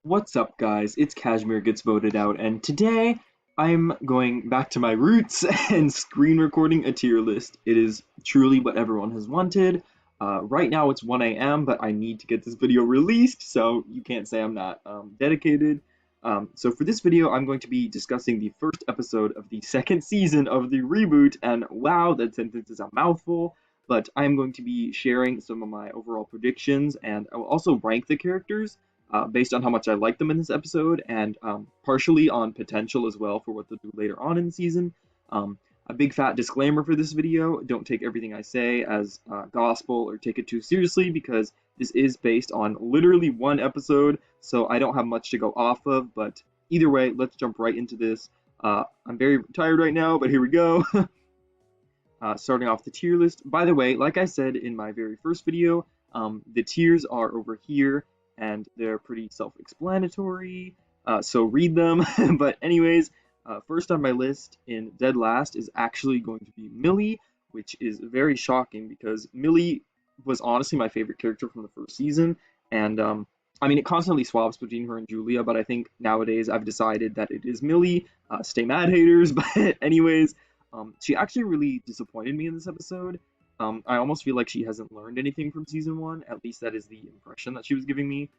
What's up, guys? It's Kashmir Gets Voted Out, and today I'm going back to my roots and screen recording a tier list. It is truly what everyone has wanted. Right now it's 1 a.m., but I need to get this video released, so you can't say I'm not dedicated. So for this video, I'm going to be discussing the first episode of the second season of the reboot, and wow, that sentence is a mouthful. But I'm going to be sharing some of my overall predictions, and I will also rank the characters based on how much I like them in this episode, and partially on potential as well for what they'll do later on in the season. Um, a big fat disclaimer for this video: don't take everything I say as gospel or take it too seriously, because this is based on literally one episode, so I don't have much to go off of. But either way, let's jump right into this. I'm very tired right now, but here we go. Starting off the tier list. By the way, like I said in my very first video, the tiers are over here and they're pretty self-explanatory, so read them. But anyways, first on my list in dead last is actually going to be Millie, which is very shocking because Millie was honestly my favorite character from the first season, and I mean, it constantly swaps between her and Julia, but I think nowadays I've decided that it is Millie. Stay mad, haters. But anyways, she actually really disappointed me in this episode. I almost feel like she hasn't learned anything from season one. At least that is the impression that she was giving me.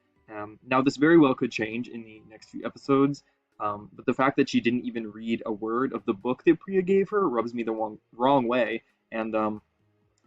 Now, this very well could change in the next few episodes, but the fact that she didn't even read a word of the book that Priya gave her rubs me the wrong way. And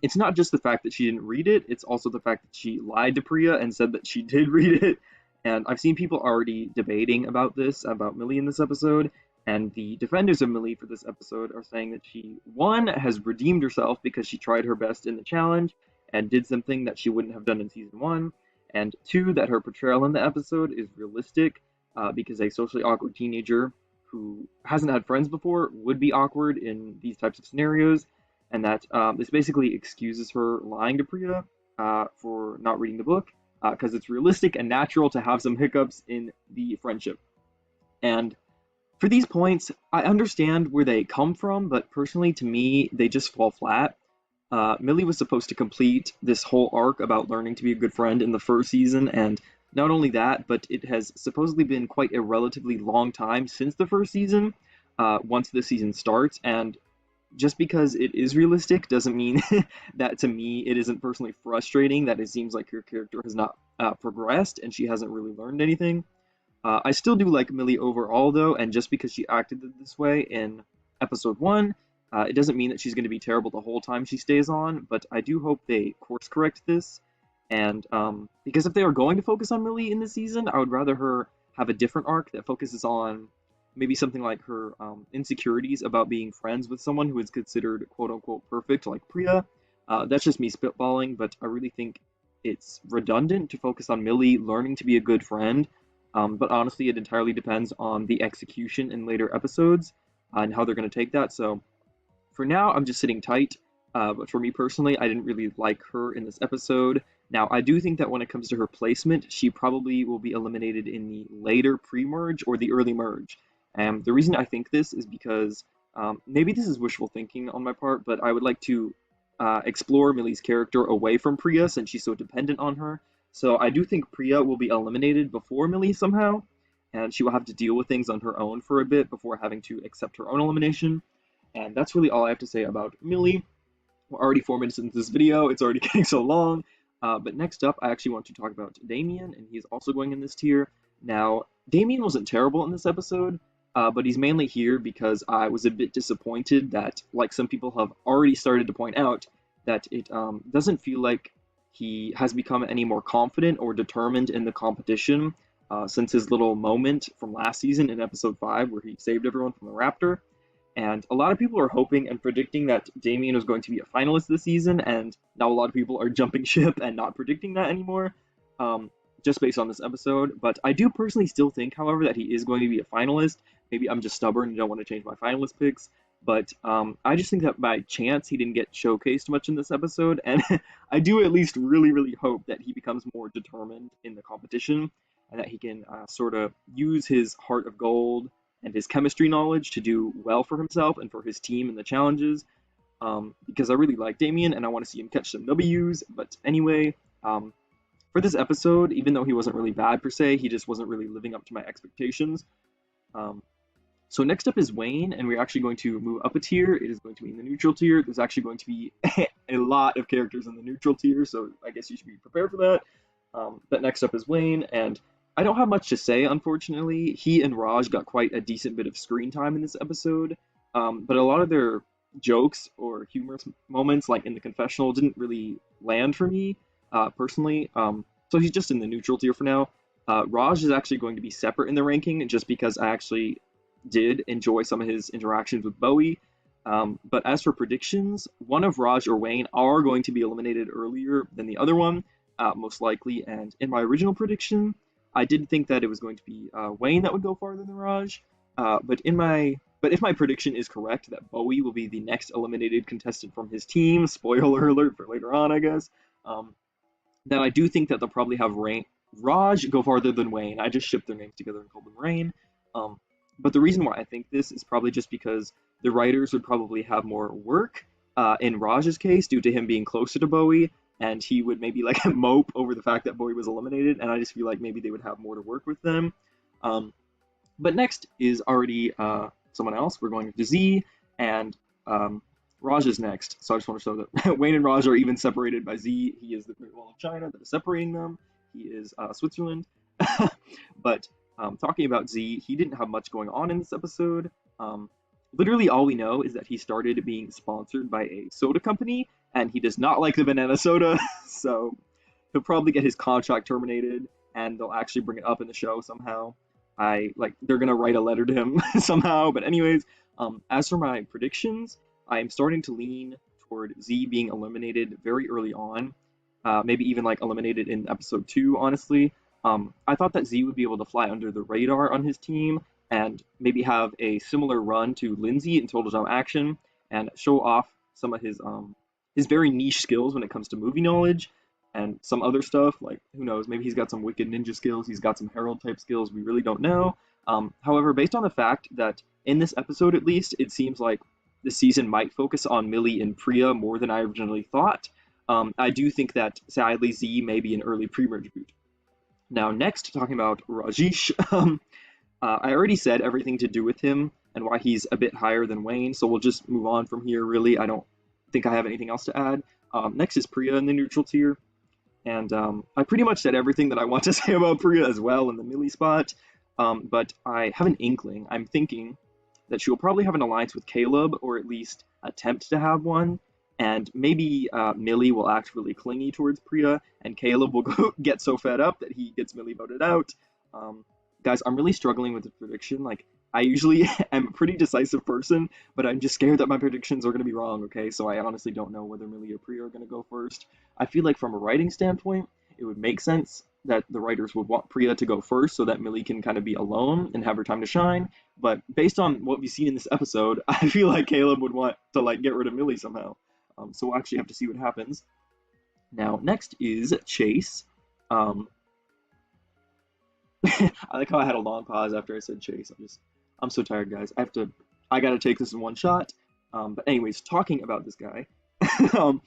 it's not just the fact that she didn't read it, it's also the fact that she lied to Priya and said that she did read it. And I've seen people already debating about this, about Millie in this episode, and the defenders of Millie for this episode are saying that she, one, has redeemed herself because she tried her best in the challenge and did something that she wouldn't have done in season one, and two, that her portrayal in the episode is realistic because a socially awkward teenager who hasn't had friends before would be awkward in these types of scenarios, and that this basically excuses her lying to Priya for not reading the book because it's realistic and natural to have some hiccups in the friendship. And for these points, I understand where they come from, but personally, to me, they just fall flat. Millie was supposed to complete this whole arc about learning to be a good friend in the first season, and not only that, but it has supposedly been quite a relatively long time since the first season, once the season starts, and just because it is realistic doesn't mean that to me it isn't personally frustrating that it seems like her character has not progressed and she hasn't really learned anything. I still do like Millie overall, though, and just because she acted this way in episode one, it doesn't mean that she's going to be terrible the whole time she stays on, but I do hope they course correct this. And because if they are going to focus on Millie in this season, I would rather her have a different arc that focuses on maybe something like her insecurities about being friends with someone who is considered quote unquote perfect, like Priya. That's just me spitballing, but I really think it's redundant to focus on Millie learning to be a good friend. But honestly, it entirely depends on the execution in later episodes and how they're going to take that. So for now, I'm just sitting tight. But for me personally, I didn't really like her in this episode. Now, I do think that when it comes to her placement, she probably will be eliminated in the later pre-merge or the early merge. And the reason I think this is because maybe this is wishful thinking on my part, but I would like to explore Millie's character away from Priya since she's so dependent on her. So I do think Priya will be eliminated before Millie somehow, and she will have to deal with things on her own for a bit before having to accept her own elimination. And that's really all I have to say about Millie. We're already 4 minutes into this video, it's already getting so long. But next up, I actually want to talk about Damien, and he's also going in this tier. Now, Damien wasn't terrible in this episode, but he's mainly here because I was a bit disappointed that, like some people have already started to point out, that it doesn't feel like he has become any more confident or determined in the competition since his little moment from last season in episode 5 where he saved everyone from the raptor. And a lot of people are hoping and predicting that Damien was going to be a finalist this season, and now a lot of people are jumping ship and not predicting that anymore, just based on this episode. But I do personally still think, however, that he is going to be a finalist. Maybe I'm just stubborn and don't want to change my finalist picks, but I just think that by chance he didn't get showcased much in this episode, and I do at least really, really hope that he becomes more determined in the competition, and that he can sort of use his heart of gold and his chemistry knowledge to do well for himself and for his team in the challenges. Because I really like Damien and I want to see him catch some W's. But anyway, for this episode, even though he wasn't really bad per se, he just wasn't really living up to my expectations. Um, so next up is Wayne, and we're actually going to move up a tier. It is going to be in the neutral tier. There's actually going to be a lot of characters in the neutral tier, so I guess you should be prepared for that. But next up is Wayne, and I don't have much to say, unfortunately. He and Raj got quite a decent bit of screen time in this episode, but a lot of their jokes or humorous moments, like in the confessional, didn't really land for me, personally. So he's just in the neutral tier for now. Raj is actually going to be separate in the ranking just because I actually did enjoy some of his interactions with Bowie. But as for predictions, one of Raj or Wayne are going to be eliminated earlier than the other one, most likely. And in my original prediction, I did think that it was going to be Wayne that would go farther than Raj. But if my prediction is correct that Bowie will be the next eliminated contestant from his team, spoiler alert for later on, I guess, then I do think that they'll probably have Raj go farther than Wayne. I just shipped their names together and called them Rain. Um, but the reason why I think this is probably just because the writers would probably have more work in Raj's case due to him being closer to Bowie, and he would maybe like mope over the fact that Bowie was eliminated, and I just feel like maybe they would have more to work with them. But next is already someone else. We're going to Z, and Raj is next. So I just want to show that Wayne and Raj are even separated by Z. He is the Great Wall of China that is separating them. He is Switzerland. But talking about Z, he didn't have much going on in this episode. Literally all we know is that he started being sponsored by a soda company, and he does not like the banana soda, so he'll probably get his contract terminated, and they'll actually bring it up in the show somehow. They're gonna write a letter to him somehow. But anyways, as for my predictions, I'm starting to lean toward Z being eliminated very early on, maybe even like eliminated in episode 2, honestly. I thought that Z would be able to fly under the radar on his team and maybe have a similar run to Lindsay in Total Jump Action and show off some of his very niche skills when it comes to movie knowledge and some other stuff. Like, who knows, maybe he's got some wicked ninja skills, he's got some Herald type skills, we really don't know. However, based on the fact that in this episode at least, it seems like the season might focus on Millie and Priya more than I originally thought, I do think that sadly Z may be an early pre-merge boot. Now next, talking about Rajesh, I already said everything to do with him and why he's a bit higher than Wayne, so we'll just move on from here, really. I don't think I have anything else to add. Next is Priya in the neutral tier, and I pretty much said everything that I want to say about Priya as well in the Millie spot, but I have an inkling. I'm thinking that she'll probably have an alliance with Caleb, or at least attempt to have one, and maybe Millie will act really clingy towards Priya, and Caleb will get so fed up that he gets Millie voted out. Guys, I'm really struggling with the prediction. Like, I usually am a pretty decisive person, but I'm just scared that my predictions are going to be wrong, okay? So I honestly don't know whether Millie or Priya are going to go first. I feel like from a writing standpoint, it would make sense that the writers would want Priya to go first so that Millie can kind of be alone and have her time to shine. But based on what we've seen in this episode, I feel like Caleb would want to, like, get rid of Millie somehow. So we'll actually have to see what happens. Now, next is Chase. I like how I had a long pause after I said Chase. I'm so tired, guys. I gotta take this in one shot. But anyways, talking about this guy, I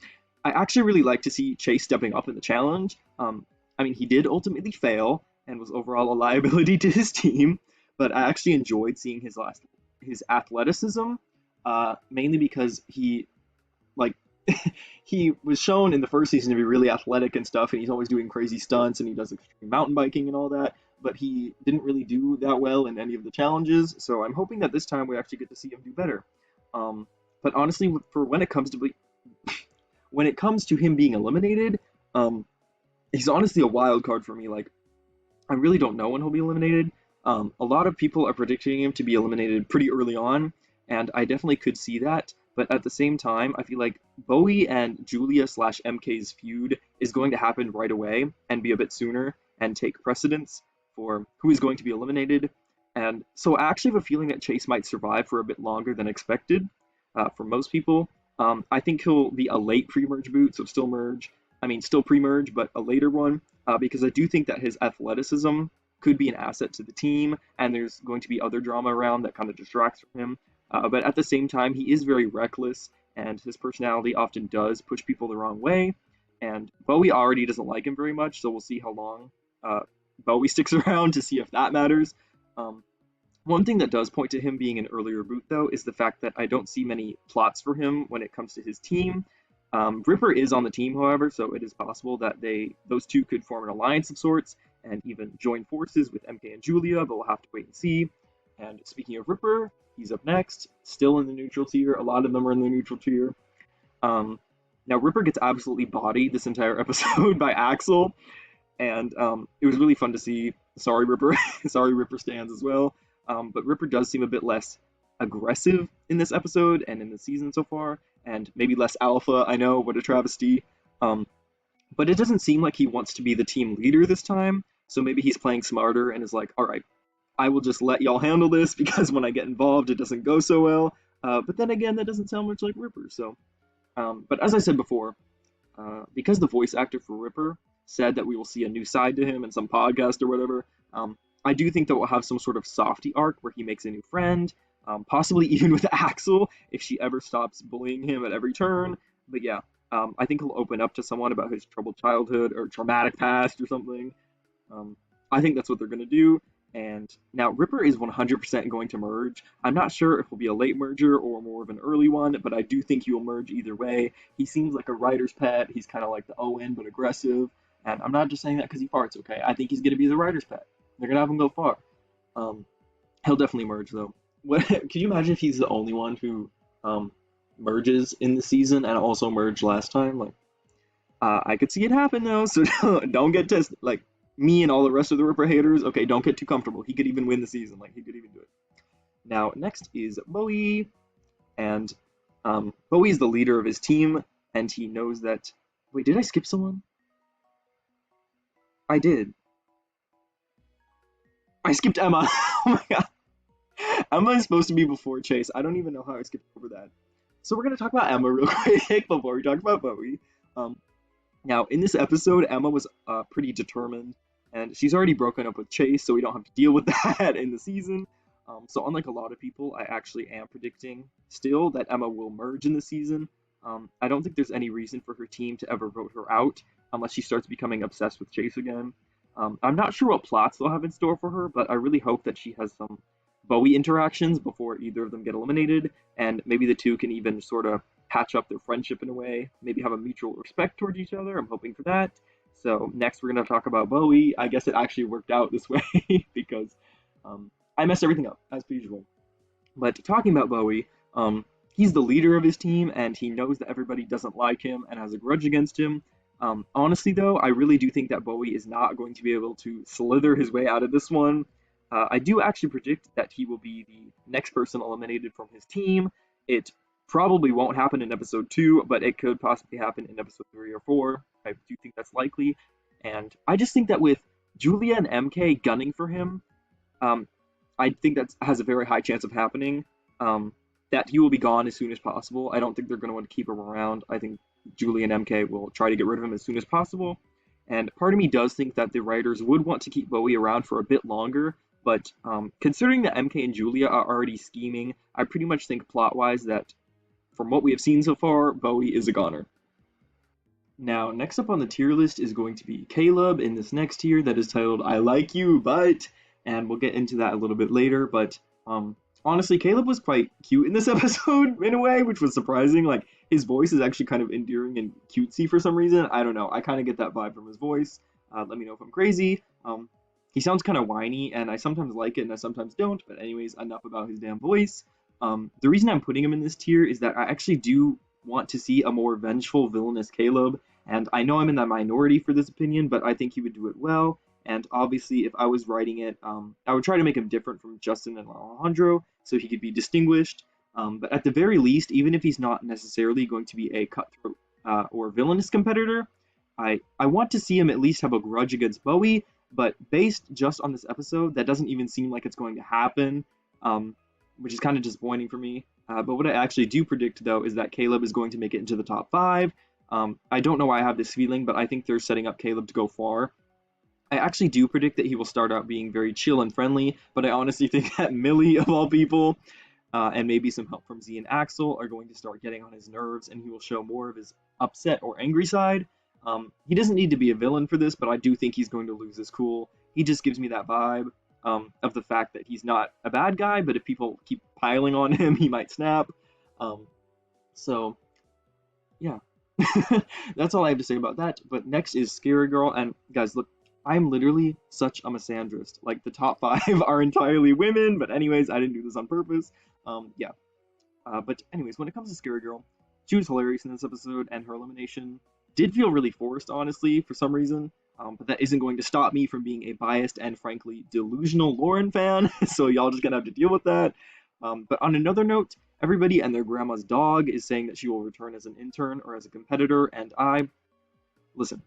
actually really like to see Chase stepping up in the challenge. I mean, he did ultimately fail and was overall a liability to his team, but I actually enjoyed seeing his athleticism, mainly because he was shown in the first season to be really athletic and stuff, and he's always doing crazy stunts, and he does extreme mountain biking and all that, but he didn't really do that well in any of the challenges, so I'm hoping that this time we actually get to see him do better. But honestly, for when it comes to him being eliminated, he's honestly a wild card for me. Like, I really don't know when he'll be eliminated. A lot of people are predicting him to be eliminated pretty early on, and I definitely could see that. But at the same time, I feel like Bowie and Julia/MK's feud is going to happen right away and be a bit sooner and take precedence for who is going to be eliminated. And so I actually have a feeling that Chase might survive for a bit longer than expected for most people. I think he'll be a late pre-merge boot, so still pre-merge, but a later one, because I do think that his athleticism could be an asset to the team, and there's going to be other drama around that kind of distracts from him. But at the same time, he is very reckless, and his personality often does push people the wrong way. and Bowie already doesn't like him very much, so we'll see how long uh, Bowie sticks around to see if that matters. Um, One thing that does point to him being an earlier boot, though, is the fact that I don't see many plots for him when it comes to his team. Ripper is on the team, however, so it is possible that those two could form an alliance of sorts and even join forces with MK and Julia, but we'll have to wait and see. And speaking of Ripper, he's up next, still in the neutral tier. A lot of them are in the neutral tier. Um, Now, Ripper gets absolutely bodied this entire episode by Axel, and it was really fun to see. Sorry, Ripper. Sorry, Ripper stands as well. But Ripper does seem a bit less aggressive in this episode and in the season so far, and maybe less alpha. I know, what a travesty. Um, but it doesn't seem like he wants to be the team leader this time. So maybe he's playing smarter and is like, all right, I will just let y'all handle this because when I get involved, it doesn't go so well. But then again, that doesn't sound much like Ripper. So, but as I said before, because the voice actor for Ripper said that we will see a new side to him in some podcast or whatever, I do think that we'll have some sort of softy arc where he makes a new friend, possibly even with Axel if she ever stops bullying him at every turn. But yeah, I think he'll open up to someone about his troubled childhood or traumatic past or something. I think that's what they're going to do. And now Ripper is 100% going to merge. I'm not sure if it'll be a late merger or more of an early one, but I do think he will merge either way. He seems like a writer's pet. He's kind of like the Owen, but aggressive. And I'm not just saying that because he farts, okay? I think he's going to be the writer's pet. They're going to have him go far. Um, he'll definitely merge, though. What, can you imagine if he's the only one who merges in the season and also merged last time? Like, I could see it happen, though, so don't get tested. Like, me and all the rest of the Ripper haters, okay, don't get too comfortable. He could even win the season. Like, he could even do it. Now, next is Bowie. And Bowie is the leader of his team, and he knows that... Wait, did I skip someone? I did. I skipped Emma. Oh my god. Emma is supposed to be before Chase. I don't even know how I skipped over that. So we're going to talk about Emma real quick before we talk about Bowie. Now, in this episode, Emma was pretty determined, and she's already broken up with Chase, so we don't have to deal with that in the season. So unlike a lot of people, I actually am predicting still that Emma will merge in the season. I don't think there's any reason for her team to ever vote her out unless she starts becoming obsessed with Chase again. I'm not sure what plots they'll have in store for her, but I really hope that she has some Bowie interactions before either of them get eliminated, and maybe the two can even sort of patch up their friendship in a way, maybe have a mutual respect towards each other. I'm hoping for that. So next we're going to talk about Bowie. I guess it actually worked out this way because I messed everything up, as per usual. But talking about Bowie, he's the leader of his team, and he knows that everybody doesn't like him and has a grudge against him. Honestly, though, I really do think that Bowie is not going to be able to slither his way out of this one. I do actually predict that he will be the next person eliminated from his team. It probably won't happen in episode 2, but it could possibly happen in episode 3 or 4. I do think that's likely. And I just think that with Julia and MK gunning for him, I think that has a very high chance of happening. That he will be gone as soon as possible. I don't think they're going to want to keep him around. I think Julia and MK will try to get rid of him as soon as possible. And part of me does think that the writers would want to keep Bowie around for a bit longer, but considering that MK and Julia are already scheming, I pretty much think plot-wise that, from what we have seen so far, Bowie is a goner. Now, next up on the tier list is going to be Caleb in this next tier that is titled I Like You, But, and we'll get into that a little bit later, but honestly, Caleb was quite cute in this episode in a way, which was surprising. Like, his voice is actually kind of endearing and cutesy for some reason. I don't know. I kind of get that vibe from his voice. Let me know if I'm crazy. He sounds kind of whiny, and I sometimes like it and I sometimes don't. But anyways, enough about his damn voice. The reason I'm putting him in this tier is that I actually do want to see a more vengeful, villainous Caleb. And I know I'm in the minority for this opinion, but I think he would do it well. And obviously, if I was writing it, I would try to make him different from Justin and Alejandro so he could be distinguished. But at the very least, even if he's not necessarily going to be a cutthroat or villainous competitor, I want to see him at least have a grudge against Bowie. But based just on this episode, that doesn't even seem like it's going to happen, which is kind of disappointing for me. But what I actually do predict, though, is that Caleb is going to make it into the top 5. I don't know why I have this feeling, but I think they're setting up Caleb to go far. I actually do predict that he will start out being very chill and friendly, but I honestly think that Millie, of all people, and maybe some help from Z and Axel are going to start getting on his nerves, and he will show more of his upset or angry side. He doesn't need to be a villain for this, but I do think he's going to lose his cool. He just gives me that vibe of the fact that he's not a bad guy, but if people keep piling on him, he might snap. Um, so, yeah. That's all I have to say about that. But next is Scary Girl, and guys, look, I'm literally such a misandrist. Like, the top five are entirely women, but anyways, I didn't do this on purpose. Yeah. But anyways, when it comes to Scary Girl, she was hilarious in this episode, and her elimination did feel really forced, honestly, for some reason. But that isn't going to stop me from being a biased and frankly delusional Lauren fan, so y'all just gonna have to deal with that. But on another note, everybody and their grandma's dog is saying that she will return as an intern or as a competitor, and listen,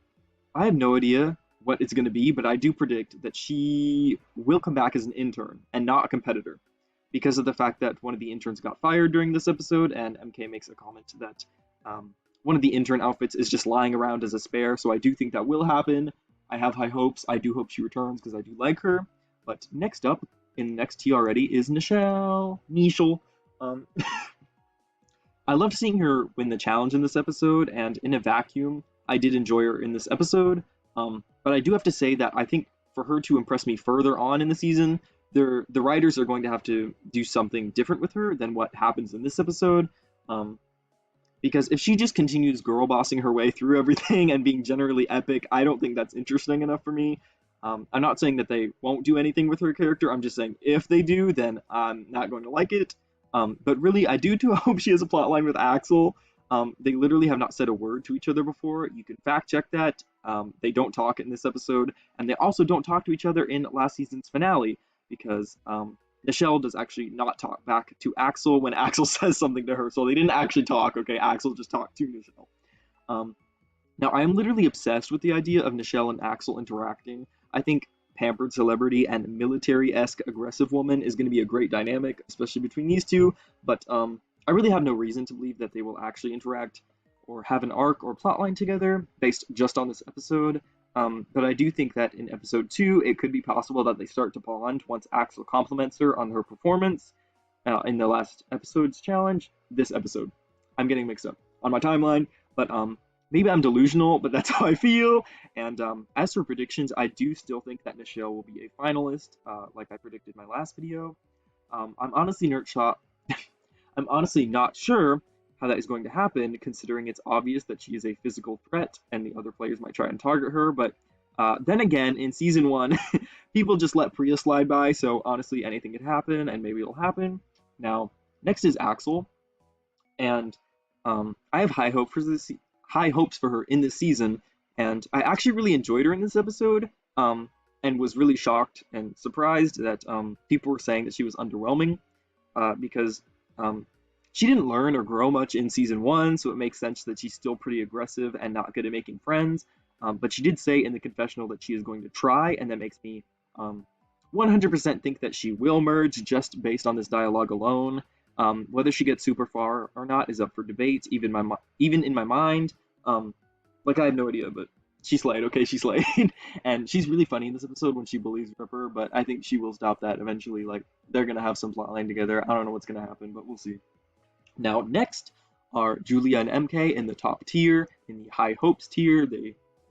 I have no idea what it's going to be, but I do predict that she will come back as an intern and not a competitor because of the fact that one of the interns got fired during this episode, and MK makes a comment that one of the intern outfits is just lying around as a spare, so I do think that will happen. I have high hopes. I do hope she returns because I do like her. But next up, in the next T already, is Nichelle. I loved seeing her win the challenge in this episode, and in a vacuum, I did enjoy her in this episode. But I do have to say that I think for her to impress me further on in the season, the writers are going to have to do something different with her than what happens in this episode. Because if she just continues girl bossing her way through everything and being generally epic, I don't think that's interesting enough for me. I'm not saying that they won't do anything with her character. I'm just saying if they do, then I'm not going to like it. But really, I do too hope she has a plotline with Axel. They literally have not said a word to each other before. You can fact check that. They don't talk in this episode, and they also don't talk to each other in last season's finale because Nichelle does actually not talk back to Axel when Axel says something to her. So they didn't actually talk, okay? Axel just talked to Nichelle. Now, I am literally obsessed with the idea of Nichelle and Axel interacting. I think pampered celebrity and military-esque aggressive woman is going to be a great dynamic, especially between these two, but I really have no reason to believe that they will actually interact or have an arc or plotline together based just on this episode. But I do think that in episode 2, it could be possible that they start to bond once Axel compliments her on her performance in the last episode's challenge. This episode. I'm getting mixed up on my timeline, but maybe I'm delusional, but that's how I feel. And as for predictions, I do still think that Nichelle will be a finalist, like I predicted in my last video. I'm honestly I'm honestly not sure how that is going to happen, considering it's obvious that she is a physical threat and the other players might try and target her. But then again, in season 1, people just let Priya slide by, so honestly, anything could happen, and maybe it'll happen. Now, next is Axel, and I have high hopes for her in this season, and I actually really enjoyed her in this episode, and was really shocked and surprised that people were saying that she was underwhelming, because she didn't learn or grow much in season 1, so it makes sense that she's still pretty aggressive and not good at making friends. But she did say in the confessional that she is going to try, and that makes me 100% think that she will merge just based on this dialogue alone. Whether she gets super far or not is up for debate, even in my mind. Like, I have no idea, but she slayed, okay, she slayed. And she's really funny in this episode when she bullies Ripper, but I think she will stop that eventually. Like, they're going to have some plotline together. I don't know what's going to happen, but we'll see. Now, next are Julia and MK in the top tier, in the high hopes tier.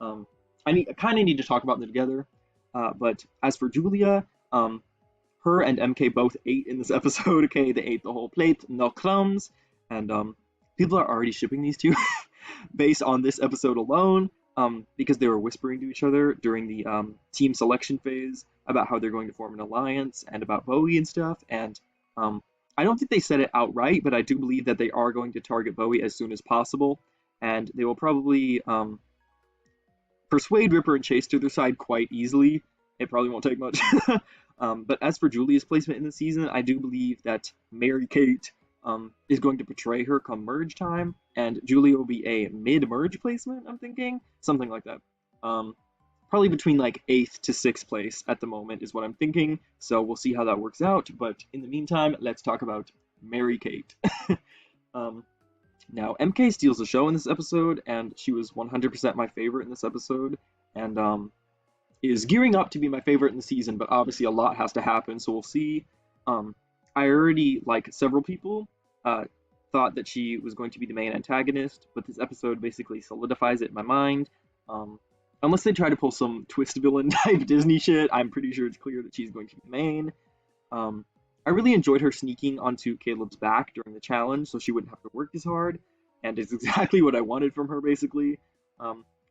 I kind of need to talk about them together. But as for Julia, her and MK both ate in this episode. Okay, they ate the whole plate, no crumbs, and people are already shipping these two based on this episode alone. Because they were whispering to each other during the team selection phase about how they're going to form an alliance and about Bowie and stuff. And I don't think they said it outright, but I do believe that they are going to target Bowie as soon as possible, and they will probably persuade Ripper and Chase to their side quite easily. It probably won't take much. But as for Julia's placement in the season, I do believe that Mary-Kate is going to betray her come merge time, and Julia will be a mid-merge placement, I'm thinking. Something like that. Probably between like 8th to 6th place at the moment is what I'm thinking, so we'll see how that works out. But in the meantime, let's talk about Mary-Kate. Now, MK steals the show in this episode, and she was 100% my favorite in this episode, and is gearing up to be my favorite in the season, but obviously a lot has to happen, so we'll see. I already, like several people, thought that she was going to be the main antagonist, but this episode basically solidifies it in my mind. Unless they try to pull some twist villain type Disney shit, I'm pretty sure it's clear that she's going to be the main. Um, I really enjoyed her sneaking onto Caleb's back during the challenge so she wouldn't have to work as hard, and it's exactly what I wanted from her, basically.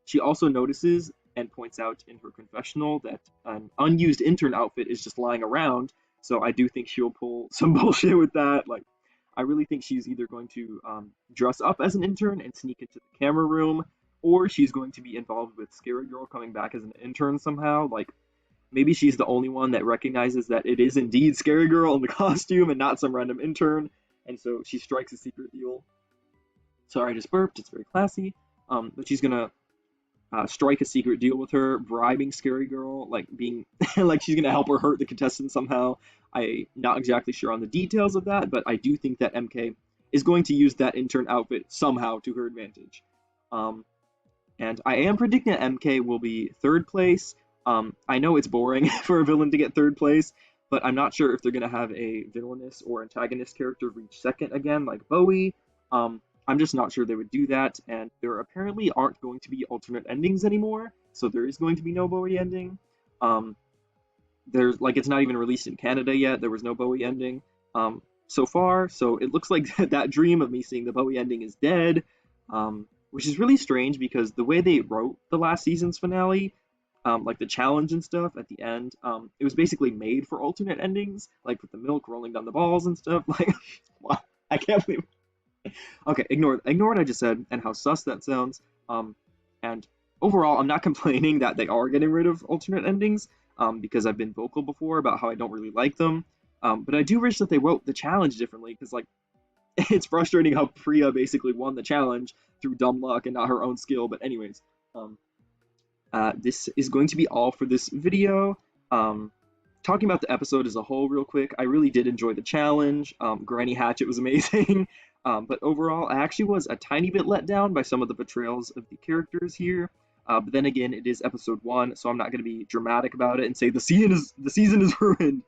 She also notices and points out in her confessional that an unused intern outfit is just lying around, so I do think she'll pull some bullshit with that. Like, I really think she's either going to dress up as an intern and sneak into the camera room, or she's going to be involved with Scary Girl coming back as an intern somehow. Like, maybe she's the only one that recognizes that it is indeed Scary Girl in the costume and not some random intern, and so she strikes a secret deal. Sorry, I just burped. It's very classy. But she's gonna strike a secret deal with her, bribing Scary Girl, like being like she's gonna help her hurt the contestant somehow. I'm not exactly sure on the details of that, but I do think that MK is going to use that intern outfit somehow to her advantage. Um, and I am predicting that MK will be third place. I know it's boring for a villain to get third place, but I'm not sure if they're gonna have a villainous or antagonist character reach second again, like Bowie. I'm just not sure they would do that, and there apparently aren't going to be alternate endings anymore, so there is going to be no Bowie ending. Um, there's like it's not even released in Canada yet. There was no Bowie ending so far, so it looks like that dream of me seeing the Bowie ending is dead, which is really strange because the way they wrote the last season's finale, like the challenge and stuff at the end, it was basically made for alternate endings, like with the milk rolling down the balls and stuff. Like, wow, I can't believe. Okay, ignore what I just said and how sus that sounds. And overall, I'm not complaining that they are getting rid of alternate endings, because I've been vocal before about how I don't really like them. But I do wish that they wrote the challenge differently, because like it's frustrating how Priya basically won the challenge through dumb luck and not her own skill. But anyways, this is going to be all for this video. Talking about the episode as a whole real quick, I really did enjoy the challenge. Granny Hatchet was amazing. But overall, I actually was a tiny bit let down by some of the portrayals of the characters here. But then again, it is episode 1, so I'm not going to be dramatic about it and say the season is ruined.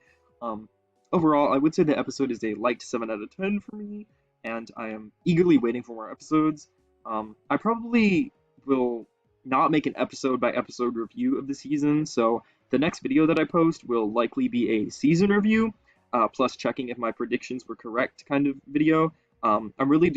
Overall, I would say the episode is a light 7 out of 10 for me, and I am eagerly waiting for more episodes. I probably will not make an episode by episode review of the season, so the next video that I post will likely be a season review, plus checking if my predictions were correct kind of video. I'm really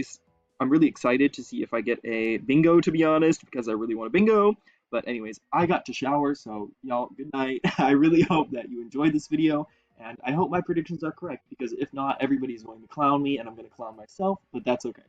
excited to see if I get a bingo, to be honest, because I really want a bingo. But anyways, I got to shower, so y'all, good night. I really hope that you enjoyed this video, and I hope my predictions are correct, because if not, everybody's going to clown me, and I'm going to clown myself, but that's okay.